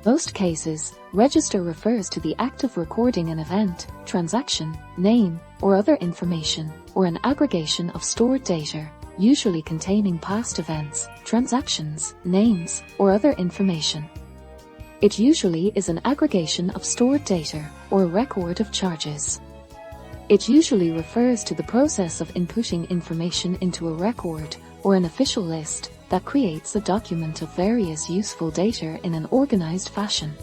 most cases, register refers to the act of recording an event, transaction, name, or other information, or an aggregation of stored data, usually containing past events, transactions, names, or other information. It usually is an aggregation of stored data, or a record of charges. It usually refers to the process of inputting information into a record, or an official list, that creates a document of various useful data in an organized fashion.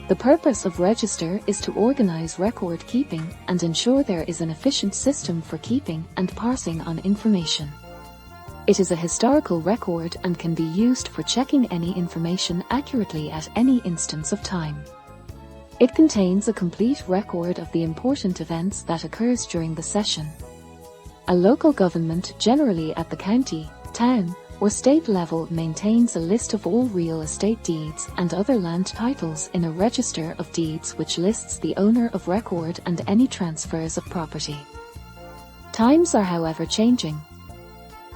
The purpose of register is to organize record keeping and ensure there is an efficient system for keeping and passing on information. It is a historical record and can be used for checking any information accurately at any instance of time. It contains a complete record of the important events that occurs during the session. A local government, generally at the county, town, or state level, maintains a list of all real estate deeds and other land titles in a register of deeds which lists the owner of record and any transfers of property. Times are however changing.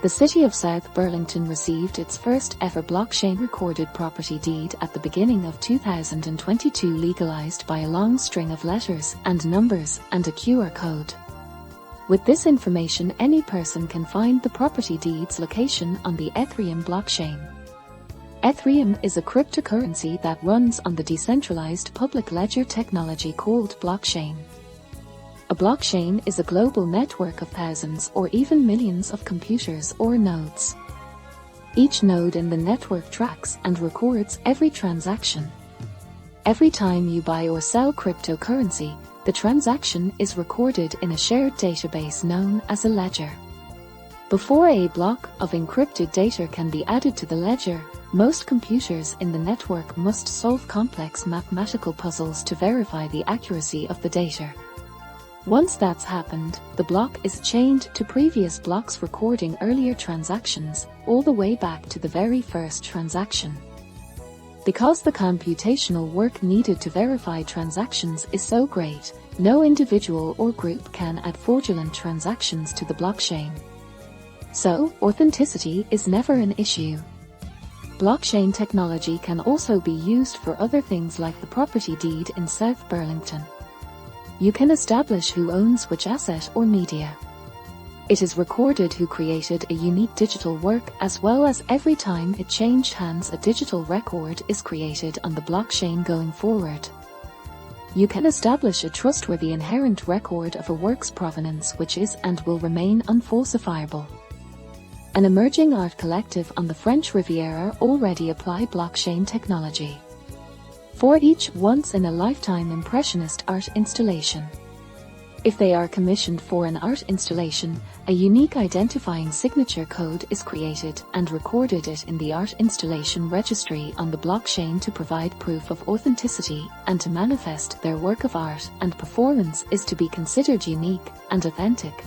The city of South Burlington received its first ever blockchain recorded property deed at the beginning of 2022, legalized by a long string of letters and numbers and a QR code. With this information, any person can find the property deed's location on the Ethereum blockchain. Ethereum is a cryptocurrency that runs on the decentralized public ledger technology called blockchain. A blockchain is a global network of thousands or even millions of computers or nodes. Each node in the network tracks and records every transaction. Every time you buy or sell cryptocurrency, the transaction is recorded in a shared database known as a ledger. Before a block of encrypted data can be added to the ledger, most computers in the network must solve complex mathematical puzzles to verify the accuracy of the data. Once that's happened, the block is chained to previous blocks recording earlier transactions, all the way back to the very first transaction. Because the computational work needed to verify transactions is so great, no individual or group can add fraudulent transactions to the blockchain. So, authenticity is never an issue. Blockchain technology can also be used for other things like the property deed in South Burlington. You can establish who owns which asset or media. It is recorded who created a unique digital work, as well as every time it changed hands a digital record is created on the blockchain going forward. You can establish a trustworthy inherent record of a work's provenance which is and will remain unfalsifiable. An emerging art collective on the French Riviera already apply blockchain technology for each once-in-a-lifetime impressionist art installation. If they are commissioned for an art installation, a unique identifying signature code is created and recorded it in the Art Installation Registry on the blockchain to provide proof of authenticity and to manifest their work of art, and performance is to be considered unique and authentic.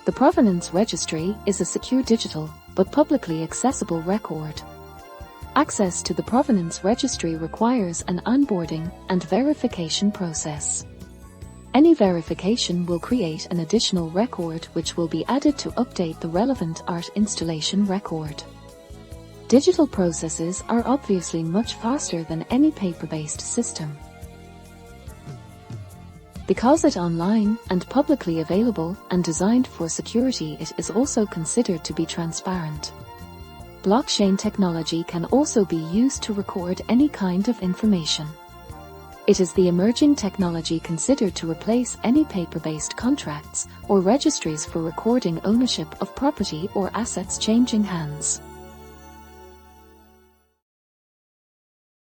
The Provenance Registry is a secure digital, but publicly accessible record. Access to the Provenance Registry requires an onboarding and verification process. Any verification will create an additional record which will be added to update the relevant art installation record. Digital processes are obviously much faster than any paper-based system. Because it's online and publicly available and designed for security, it is also considered to be transparent. Blockchain technology can also be used to record any kind of information. It is the emerging technology considered to replace any paper-based contracts or registries for recording ownership of property or assets changing hands.